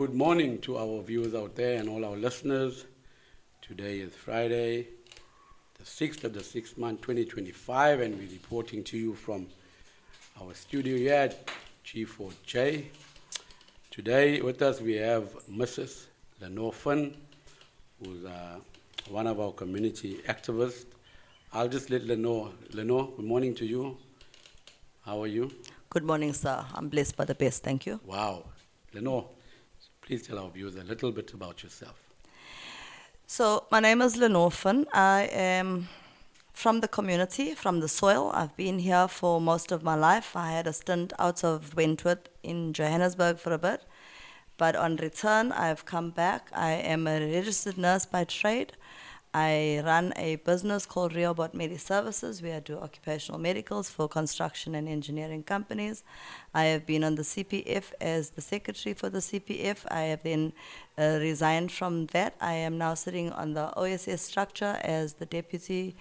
Good morning to our viewers out there and all our listeners. Today is Friday, the 6th of the 6th month, 2025, and we're reporting to you from our studio here at G4J. Today with us we have Mrs. Lenore Fynn, who's one of our community activists. I'll just let Lenore, good morning to you. How are you? Good morning, sir. I'm blessed by the best, thank you. Wow. Lenore, please tell our viewers a little bit about yourself. So, my name is Lenore Fynn. I am from the community, from the soil. I've been here for most of my life. I had a stint out of Wentworth in Johannesburg for a bit. But on return, I've come back. I am a registered nurse by trade. I run a business called Reobot Medi Services, where I do occupational medicals for construction and engineering companies. I have been on the CPF as the secretary for the CPF. I have then resigned from that. I am now sitting on the OSS structure as the deputy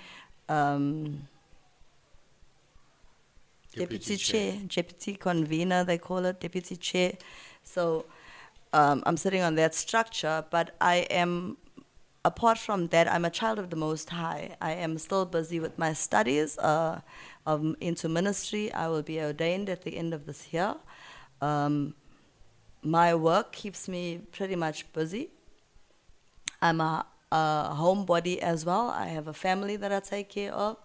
chair, deputy convener, they call it, deputy chair. So I'm sitting on that structure, but I am, apart from that, I'm a child of the Most High. I am still busy with my studies into ministry. I will be ordained at the end of this year. My work keeps me pretty much busy. I'm a homebody as well. I have a family that I take care of.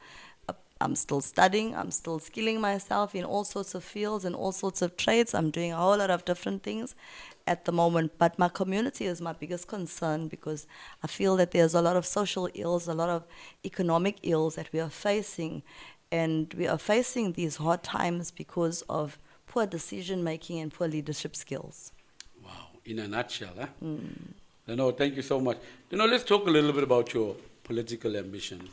I'm still studying. I'm still skilling myself in all sorts of fields and all sorts of trades. I'm doing a whole lot of different things at the moment, but my community is my biggest concern because I feel that there's a lot of social ills, a lot of economic ills that we are facing, and we are facing these hard times because of poor decision making and poor leadership skills. Wow, in a nutshell, huh? No, thank you so much. Let's talk a little bit about your political ambitions.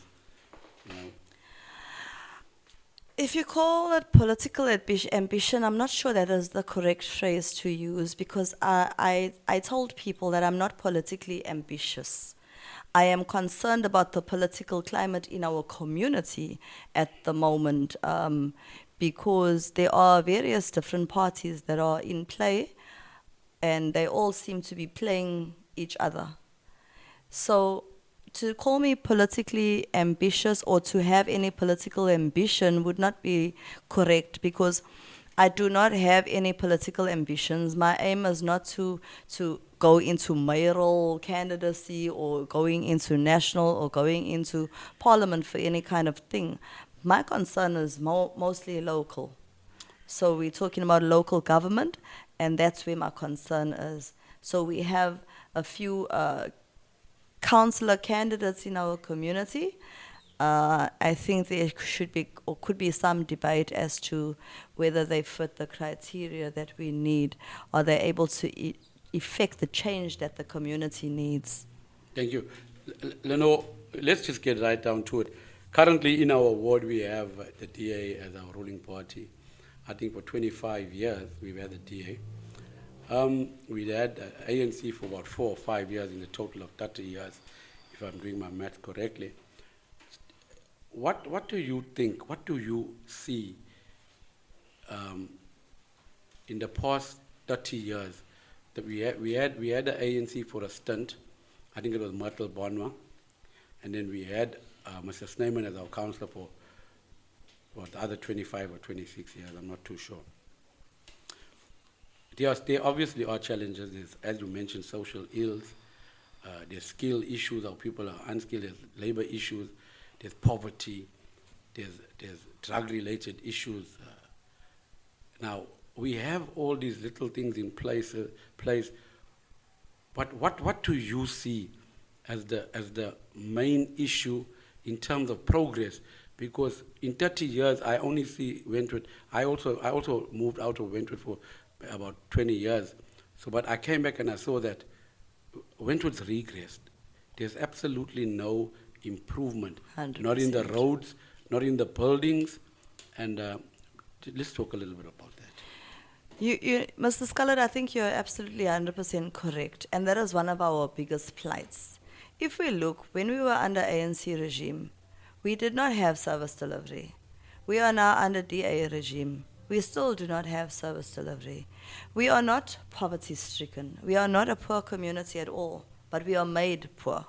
If you call it political ambition, I'm not sure that is the correct phrase to use because I told people that I'm not politically ambitious. I am concerned about the political climate in our community at the moment because there are various different parties that are in play and they all seem to be playing each other. So to call me politically ambitious or to have any political ambition would not be correct because I do not have any political ambitions. My aim is not to go into mayoral candidacy or going into national or going into parliament for any kind of thing. My concern is mostly local. So we're talking about local government, and that's where my concern is. So we have a few councillor candidates in our community. I think there should be or could be some debate as to whether they fit the criteria that we need. Are they able to effect the change that the community needs? Thank you. Lenore, let's just get right down to it. Currently in our ward we have the DA as our ruling party. I think for 25 years we've had the DA. We had ANC for about 4 or 5 years in a total of 30 years, if I'm doing my math correctly. What do you think, what do you see in the past 30 years that we had the ANC for a stint? I think it was Myrtle Bonwa, and then we had Mr. Snyman as our councillor for the other 25 or 26 years, I'm not too sure. There obviously are challenges. There's, as you mentioned, social ills. There's skill issues, how people are unskilled. There's labor issues. There's poverty. There's drug-related issues. Now, we have all these little things in place. But what do you see as the main issue in terms of progress? Because in 30 years, I only see Wentworth. I also moved out of Wentworth for about 20 years. But I came back and I saw that Wentworth's regressed. There's absolutely no improvement. 100%. Not in the roads, not in the buildings. And let's talk a little bit about that. Mr. Scullard, I think you're absolutely 100% correct. And that is one of our biggest plights. If we look, when we were under ANC regime, we did not have service delivery. We are now under DA regime. we still do not have service delivery. We are not poverty-stricken. We are not a poor community at all, but we are made poor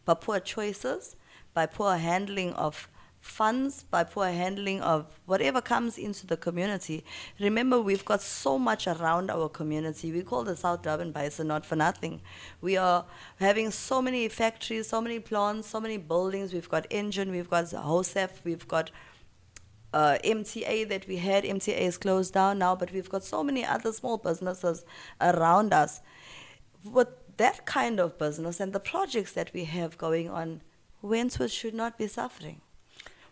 by poor choices, by poor handling of funds, by poor handling of whatever comes into the community. Remember, we've got so much around our community. We call the South Durban Basin not for nothing. We are having so many factories, so many plants, so many buildings. We've got Engine, we've got HOSEF, we've got MTA that we had. MTA is closed down now, but we've got so many other small businesses around us. With that kind of business and the projects that we have going on, Wentworth should not be suffering.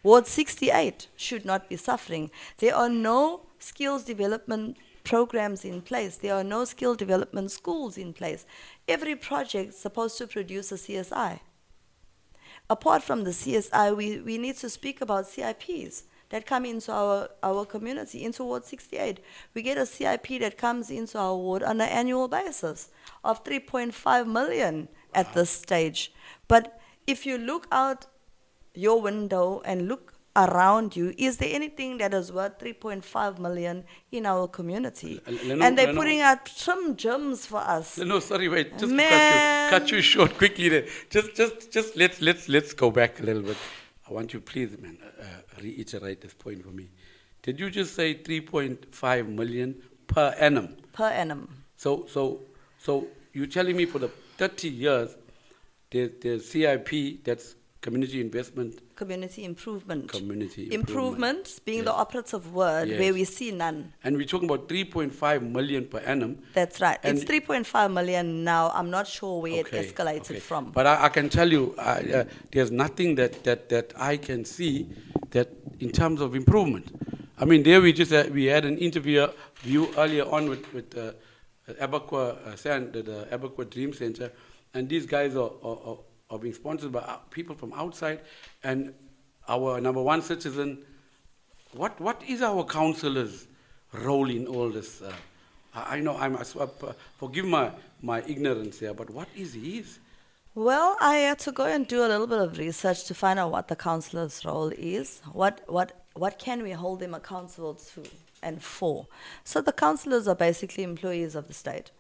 Ward 68 should not be suffering. There are no skills development programs in place. There are no skill development schools in place. Every project is supposed to produce a CSI. Apart from the CSI, we need to speak about CIPs that come into our community, into Ward 68. We get a CIP that comes into our ward on an annual basis of 3.5 million at this stage. But if you look out your window and look around you, is there anything that is worth 3.5 million in our community? And they're putting out trim gyms for us. No, sorry, wait, just to cut you short quickly there. Just let's go back a little bit. I want you, please, man, reiterate this point for me. Did you just say 3.5 million per annum? Per annum. So you're telling me for the 30 years, there's CIP, that's community investment. Community improvement. Community improvement being the operative word, where we see none. And we're talking about 3.5 million per annum. That's right. And it's 3.5 million now. I'm not sure where it escalated from. But I can tell you, there's nothing that I can see that in terms of improvement. I mean, there we had an interview earlier on with Abaqa the Abaqa Dream Center, and these guys are being sponsored by people from outside, and our number one citizen, what is our councillor's role in all this? I know, forgive my ignorance here, but what is his? Well, I had to go and do a little bit of research to find out what the councillor's role is. What can we hold them accountable to and for? So the councillors are basically employees of the state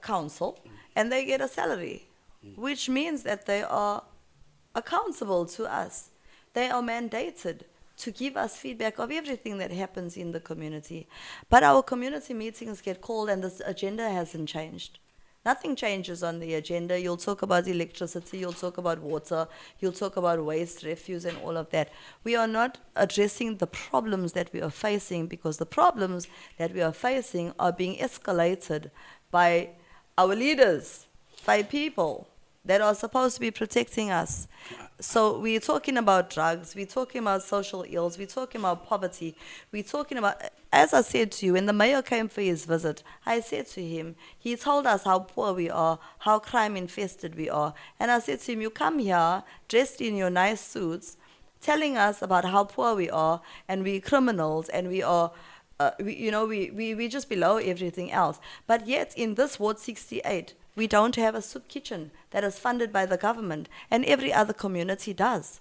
council, and they get a salary, which means that they are accountable to us. They are mandated to give us feedback of everything that happens in the community. But our community meetings get called and this agenda hasn't changed. Nothing changes on the agenda. You'll talk about electricity, you'll talk about water, you'll talk about waste, refuse, and all of that. We are not addressing the problems that we are facing, because the problems that we are facing are being escalated by our leaders, by people that are supposed to be protecting us. So we're talking about drugs, we're talking about social ills, we're talking about poverty, we're talking about, as I said to you, when the mayor came for his visit, I said to him, he told us how poor we are, how crime infested we are. And I said to him, you come here dressed in your nice suits, telling us about how poor we are, and we're criminals, and we are, we just below everything else. But yet in this Ward 68, we don't have a soup kitchen that is funded by the government, and every other community does.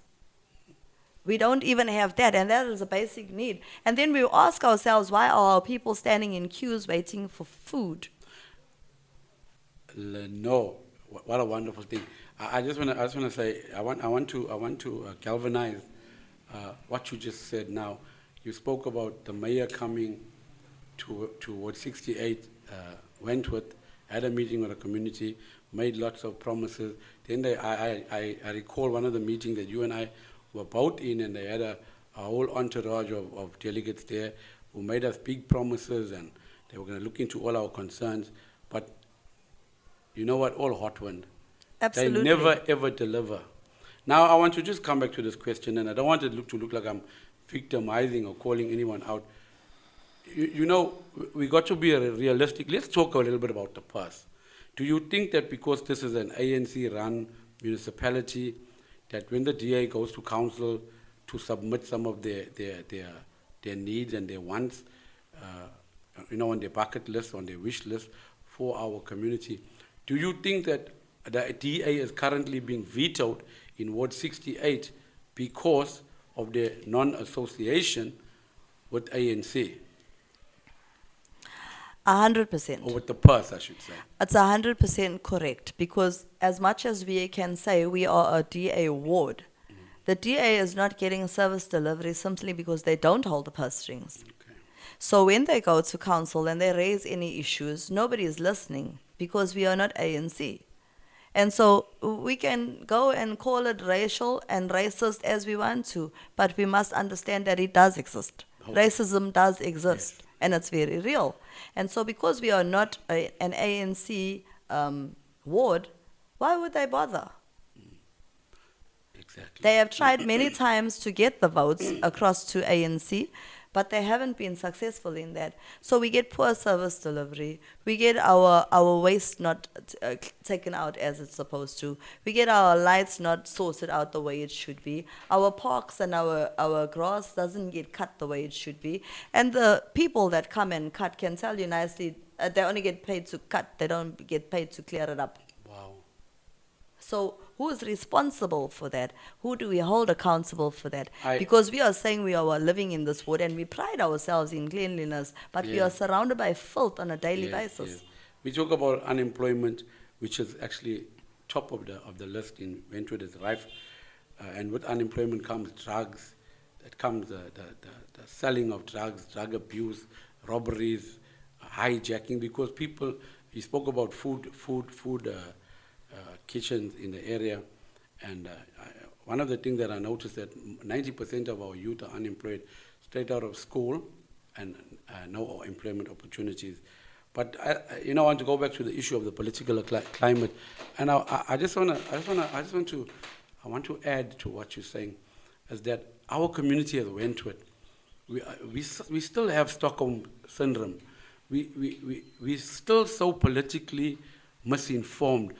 We don't even have that, and that is a basic need. And then we ask ourselves, why are our people standing in queues waiting for food? No, what a wonderful thing. I just want to say, I want to galvanize what you just said now. You spoke about the mayor coming to Ward 68, Wentworth, had a meeting with the community, made lots of promises. Then I recall one of the meetings that you and I were both in, and they had a whole entourage of delegates there who made us big promises, and they were going to look into all our concerns. But you know what? All hot wind. Absolutely. They never, ever deliver. Now, I want to just come back to this question, and I don't want it to look like I'm victimizing or calling anyone out. You know, we got to be realistic. Let's talk a little bit about the past. Do you think that because this is an ANC-run municipality, that when the DA goes to council to submit some of their needs and their wants, on their bucket list, on their wish list for our community, do you think that the DA is currently being vetoed in Ward 68 because of their non-association with ANC? 100%. Or with the purse, I should say. It's 100% correct, because as much as we can say we are a DA ward, the DA is not getting service delivery simply because they don't hold the purse strings. Okay. So when they go to council and they raise any issues, nobody is listening because we are not ANC. And so we can go and call it racial and racist as we want to, but we must understand that it does exist. Okay. Racism does exist, Yes. and it's very real. And so because we are not an ANC ward, why would they bother? Exactly. They have tried many times to get the votes across to ANC, but they haven't been successful in that. So we get poor service delivery. We get our waste not taken out as it's supposed to. We get our lights not sorted out the way it should be. Our parks and our grass doesn't get cut the way it should be. And the people that come and cut can tell you nicely, they only get paid to cut. They don't get paid to clear it up. Wow. So who is responsible for that? Who do we hold accountable for that? I- Because we are saying we are living in this wood and we pride ourselves in cleanliness, but we Yeah. are surrounded by filth on a daily Yes, basis. yes. We talk about unemployment, which is actually top of the list in Wentworth is rife. And with unemployment comes drugs, that comes the selling of drugs, drug abuse, robberies, hijacking, because people, you spoke about food kitchens in the area, and one of the things that I noticed that 90% of our youth are unemployed straight out of school and no employment opportunities. But I want to go back to the issue of the political climate, and I want to add to what you're saying, is that our community has Wentworth. We still have Stockholm syndrome. We still so politically misinformed,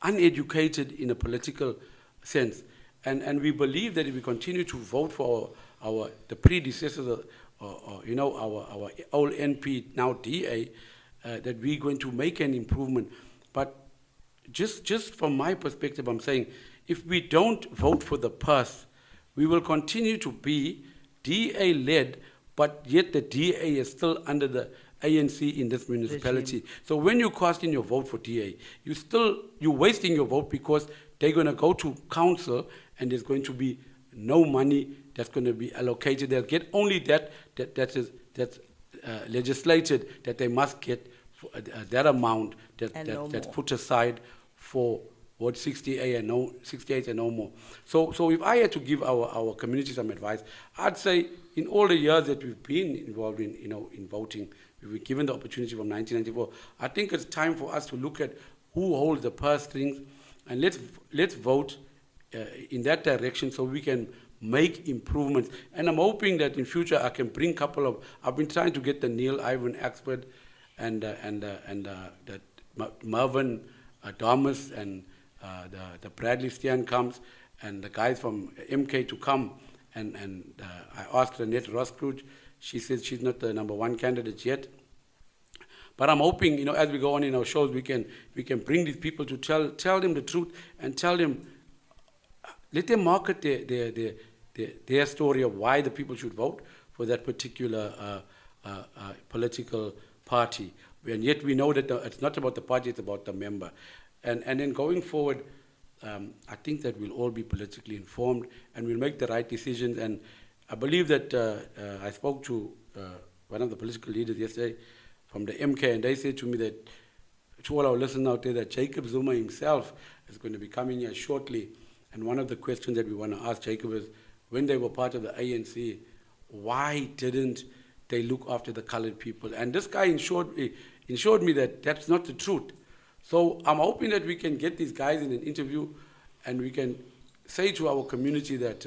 uneducated in a political sense, and we believe that if we continue to vote for the predecessors, our old NP, now DA, that we're going to make an improvement. But just from my perspective, I'm saying, if we don't vote for the purse, we will continue to be DA-led, but yet the DA is still under the ANC in this municipality. Regime. So when you cast in your vote for DA, you're wasting your vote, because they're going to go to council and there's going to be no money that's going to be allocated. They'll get only that's legislated that they must get that amount that's put aside for Ward 68 and no more. So if I had to give our community some advice, I'd say in all the years that we've been involved in voting, we were given the opportunity from 1994. I think it's time for us to look at who holds the purse strings, and let's vote in that direction so we can make improvements. And I'm hoping that in future I can bring I've been trying to get the Neil Ivan expert and that Marvin Thomas and the Bradley Stian comes, and the guys from MK to come, and I asked Renette Roskruge. She says she's not the number one candidate yet. But I'm hoping, as we go on in our shows, we can bring these people to tell them the truth, and tell them, let them market their story of why the people should vote for that particular political party. And yet we know that it's not about the party, it's about the member. And then going forward, I think that we'll all be politically informed and we'll make the right decisions. And I believe that I spoke to one of the political leaders yesterday from the MK, and they said to me that, to all our listeners out there, that Jacob Zuma himself is going to be coming here shortly. And one of the questions that we want to ask Jacob is, when they were part of the ANC, why didn't they look after the colored people? And this guy ensured me that that's not the truth. So I'm hoping that we can get these guys in an interview and we can say to our community that,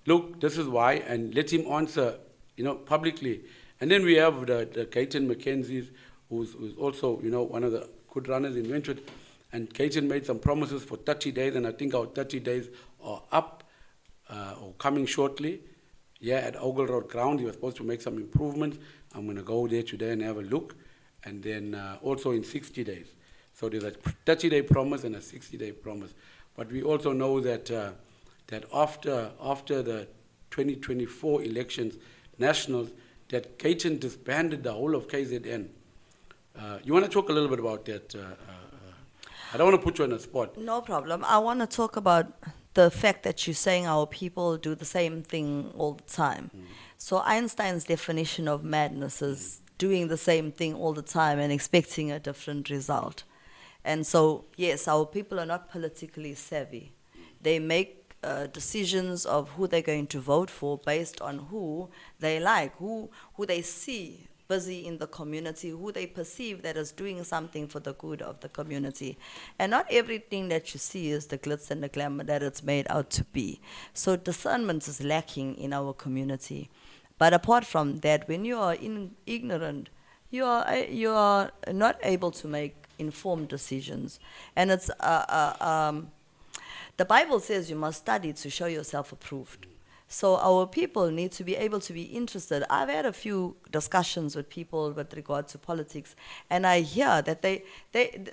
look, this is why, and let him answer, publicly. And then we have the Caton McKenzie's, who's also, one of the good runners in Wentworth. And Caton made some promises for 30 days, and I think our 30 days are up or coming shortly. Yeah, at Ogle Road Ground, he was supposed to make some improvements. I'm going to go there today and have a look. And then also in 60 days. So there's a 30-day promise and a 60-day promise. But we also know that that after the 2024 elections, nationals, that Gayton disbanded the whole of KZN. You want to talk a little bit about that? I don't want to put you on the spot. No problem. I want to talk about the fact that you're saying our people do the same thing all the time. So Einstein's definition of madness is doing the same thing all the time and expecting a different result. And so, yes, our people are not politically savvy. They make decisions of who they're going to vote for based on who they like, who they see busy in the community, who they perceive that is doing something for the good of the community. And not everything that you see is the glitz and the glamour that it's made out to be. So discernment is lacking in our community. But apart from that, when you are ignorant, you are not able to make informed decisions. And it's the Bible says you must study to show yourself approved. So our people need to be able to be interested. I've had a few discussions with people with regard to politics, and I hear that they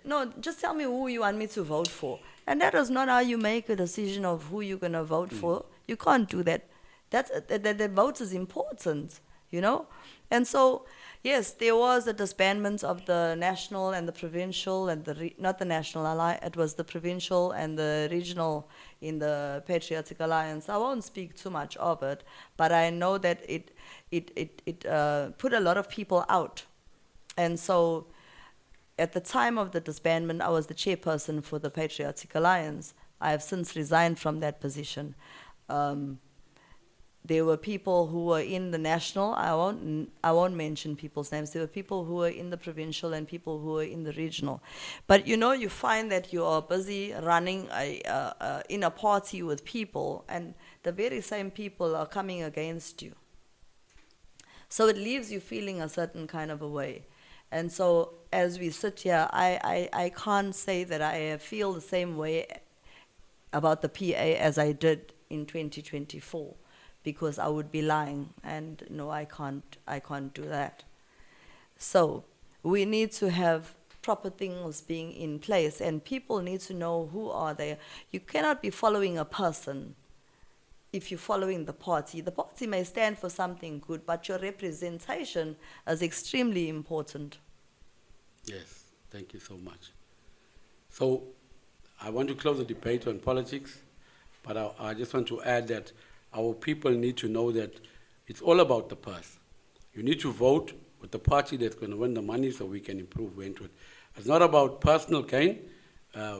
no, just tell me who you want me to vote for. And that is not how you make a decision of who you're going to vote for. You can't do that. The vote is important, you know? And so, yes, there was a disbandment of the national and the provincial and not the national alliance, it was the provincial and the regional in the Patriotic Alliance. I won't speak too much of it, but I know that it put a lot of people out. And so at the time of the disbandment, I was the chairperson for the Patriotic Alliance. I have since resigned from that position. There were people who were in the national, I won't mention people's names, there were people who were in the provincial and people who were in the regional. But you know, you find that you are busy running in a party with people, and the very same people are coming against you. So it leaves you feeling a certain kind of a way. And so as we sit here, I can't say that I feel the same way about the PA as I did in 2024. Because I would be lying, and no, I can't do that. So we need to have proper things being in place, and people need to know who are they. You cannot be following a person if you're following the party. The party may stand for something good, but your representation is extremely important. Yes, thank you so much. So I want to close the debate on politics, but I just want to add that our people need to know that it's all about the purse. You need to vote with the party that's going to win the money so we can improve Wentworth. It's not about personal gain.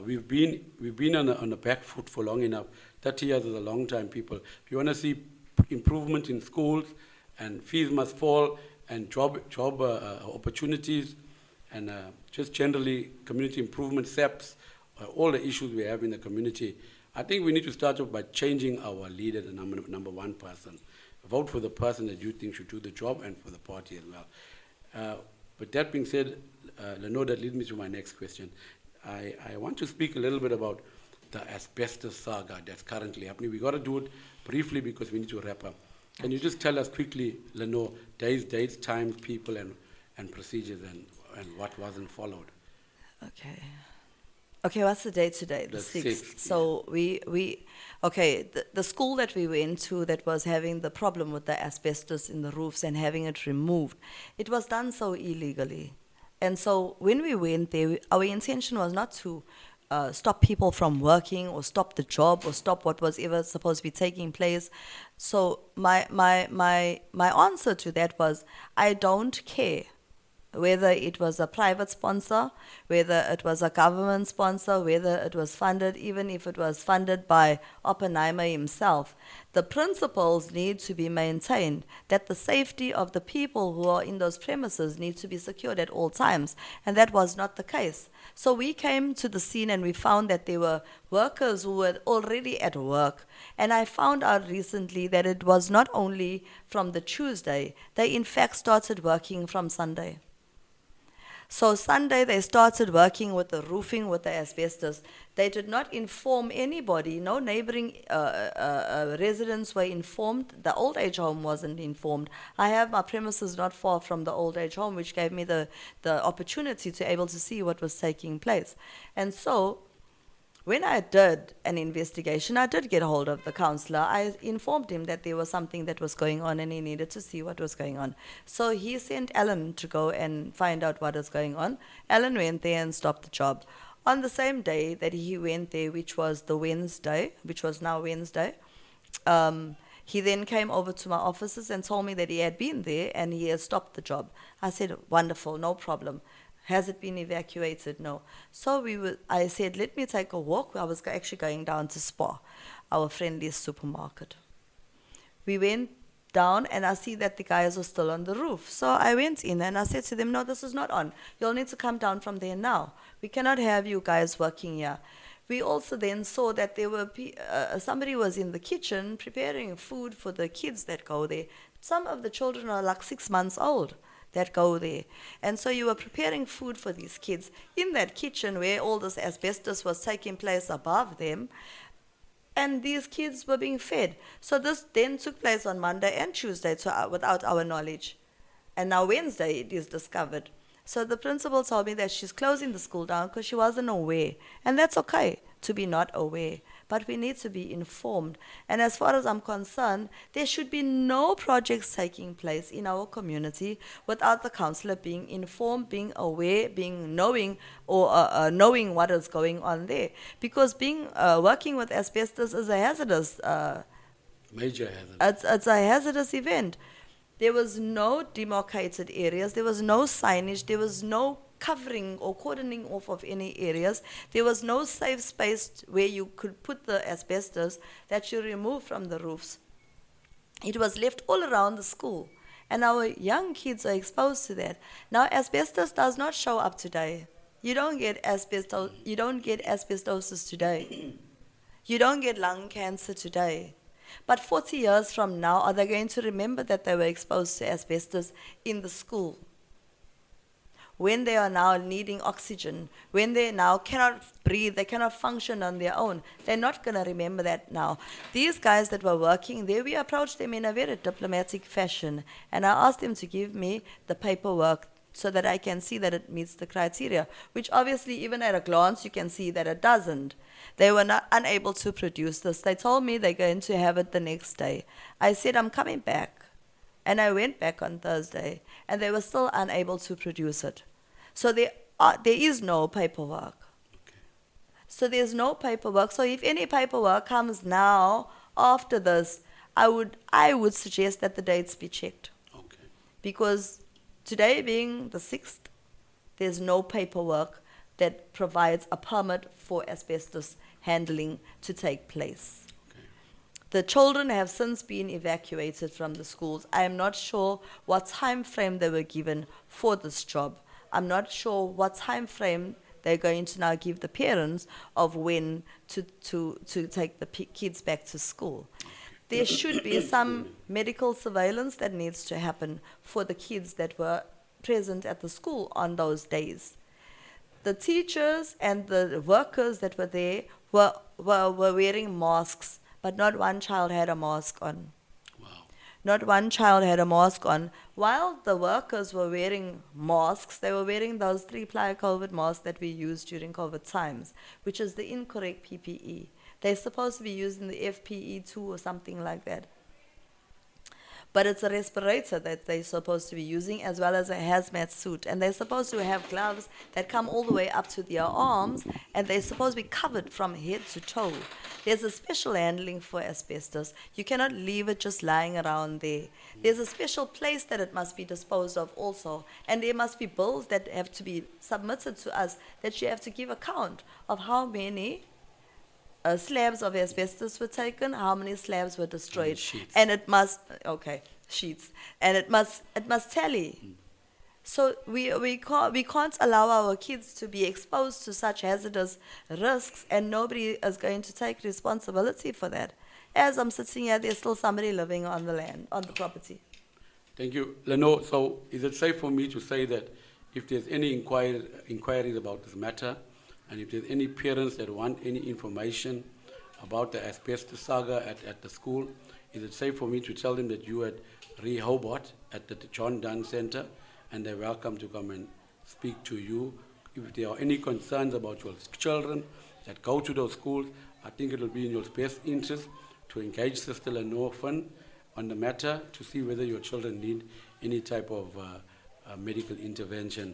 We've been on the back foot for long enough. 30 years is a long time, people. If you want to see improvement in schools, and fees must fall, and job opportunities, and just generally community improvement, SEPs, all the issues we have in the community, I think we need to start off by changing our leader, the number one person. Vote for the person that you think should do the job, and for the party as well. But that being said, Lenore, that leads me to my next question. I want to speak a little bit about the Asbestos Saga that's currently happening. We got to do it briefly because we need to wrap up. Can you just tell us quickly, Lenore, dates, times, people, and procedures, and what wasn't followed? Okay, what's the date today? The 6th. So the school that we went to that was having the problem with the asbestos in the roofs and having it removed, it was done so illegally. And so when we went there, our intention was not to stop people from working or stop the job or stop what was ever supposed to be taking place. So my answer to that was, I don't care whether it was a private sponsor, whether it was a government sponsor, whether it was funded, even if it was funded by Oppenheimer himself. The principles need to be maintained, that the safety of the people who are in those premises needs to be secured at all times, and that was not the case. So we came to the scene and we found that there were workers who were already at work, and I found out recently that it was not only from the Tuesday, they in fact started working from Sunday. So Sunday they started working with the roofing, with the asbestos. They did not inform anybody. No neighboring residents were informed. The old age home wasn't informed. I have my premises not far from the old age home, which gave me the opportunity to able to see what was taking place. And so When I did an investigation, I did get hold of the councillor. I informed him that there was something that was going on and he needed to see what was going on. So he sent Alan to go and find out what was going on. Alan went there and stopped the job. On the same day that he went there, which was now Wednesday, he then came over to my offices and told me that he had been there and he had stopped the job. I said, wonderful, no problem. Has it been evacuated? No. So I said, let me take a walk. I was actually going down to Spar, our friendly supermarket. We went down and I see that the guys are still on the roof. So I went in and I said to them, no, this is not on. You'll need to come down from there now. We cannot have you guys working here. We also then saw that there were somebody was in the kitchen preparing food for the kids that go there. Some of the children are like 6 months old that go there. And so you were preparing food for these kids in that kitchen where all this asbestos was taking place above them, and these kids were being fed. So this then took place on Monday and Tuesday without our knowledge. And now Wednesday it is discovered. So the principal told me that she's closing the school down because she wasn't aware. And that's okay to be not aware, but we need to be informed. And as far as I'm concerned, there should be no projects taking place in our community without the councillor being informed, being aware, knowing what is going on there. Because working with asbestos is a hazardous, major hazard. It's a hazardous event. There was no demarcated areas, there was no signage, there was no covering or cordoning off of any areas. There was no safe space where you could put the asbestos that you remove from the roofs. It was left all around the school, and our young kids are exposed to that. Now, asbestos does not show up today. You don't get asbestosis today. You don't get lung cancer today. But 40 years from now, are they going to remember that they were exposed to asbestos in the school? When they are now needing oxygen, when they now cannot breathe, they cannot function on their own, they're not going to remember that now. These guys that were working there, we approached them in a very diplomatic fashion, and I asked them to give me the paperwork so that I can see that it meets the criteria, which obviously even at a glance you can see that it doesn't. They were unable to produce this. They told me they're going to have it the next day. I said, I'm coming back. And I went back on Thursday, and they were still unable to produce it. So there is no paperwork. Okay. So there's no paperwork. So if any paperwork comes now after this, I would suggest that the dates be checked. Okay. Because today being the 6th, there's no paperwork that provides a permit for asbestos handling to take place. Okay. The children have since been evacuated from the schools. I am not sure what time frame they were given for this job. I'm not sure what time frame they're going to now give the parents of when to take the kids back to school. There should be some medical surveillance that needs to happen for the kids that were present at the school on those days. The teachers and the workers that were there were wearing masks, but not one child had a mask on. Wow. Not one child had a mask on. While the workers were wearing masks, they were wearing those 3-ply COVID masks that we used during COVID times, which is the incorrect PPE. They're supposed to be using the FPE2 or something like that. But it's a respirator that they're supposed to be using, as well as a hazmat suit. And they're supposed to have gloves that come all the way up to their arms, and they're supposed to be covered from head to toe. There's a special handling for asbestos. You cannot leave it just lying around there. There's a special place that it must be disposed of also. And there must be bills that have to be submitted to us, that you have to give account of how many slabs of asbestos were taken, how many slabs were destroyed, and it must sheets, and it must tally. So we can't allow our kids to be exposed to such hazardous risks, and nobody is going to take responsibility for that. As I'm sitting here, there's still somebody living on the land, on the property. Thank you, Lenore. So is it safe for me to say that if there's any inquiries about this matter, and if there's any parents that want any information about the Asbestos Saga at the school, is it safe for me to tell them that you at Rehoboth at the John Dunn Center, and they're welcome to come and speak to you if there are any concerns about your children that go to those schools, I think it will be in your best interest to engage Sister Lenore Fynn on the matter to see whether your children need any type of medical intervention.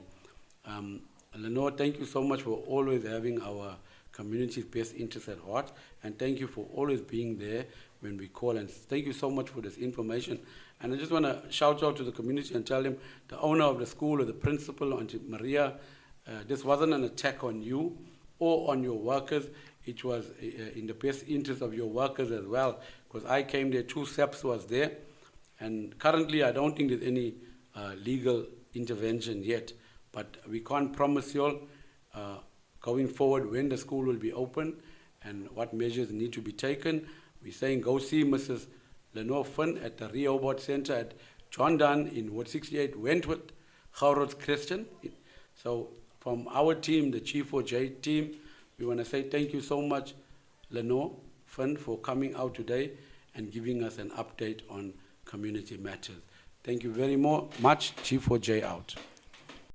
Lenore, thank you so much for always having our community's best interest at heart, and thank you for always being there when we call, and thank you so much for this information. And I just want to shout out to the community and tell them, the owner of the school or the principal, Auntie Maria, this wasn't an attack on you or on your workers. It was in the best interest of your workers as well, because I came there, 2 SEPs was there, and currently I don't think there's any legal intervention yet, but we can't promise you all going forward when the school will be open and what measures need to be taken. We're saying go see Mrs. Lenore Fynn at the Rehoboth Center at John Dunn in Ward 68 Wentworth, Gauro's Christian. So from our team, the G4J team, we want to say thank you so much, Lenore Fynn, for coming out today and giving us an update on community matters. Thank you very much. G4J out.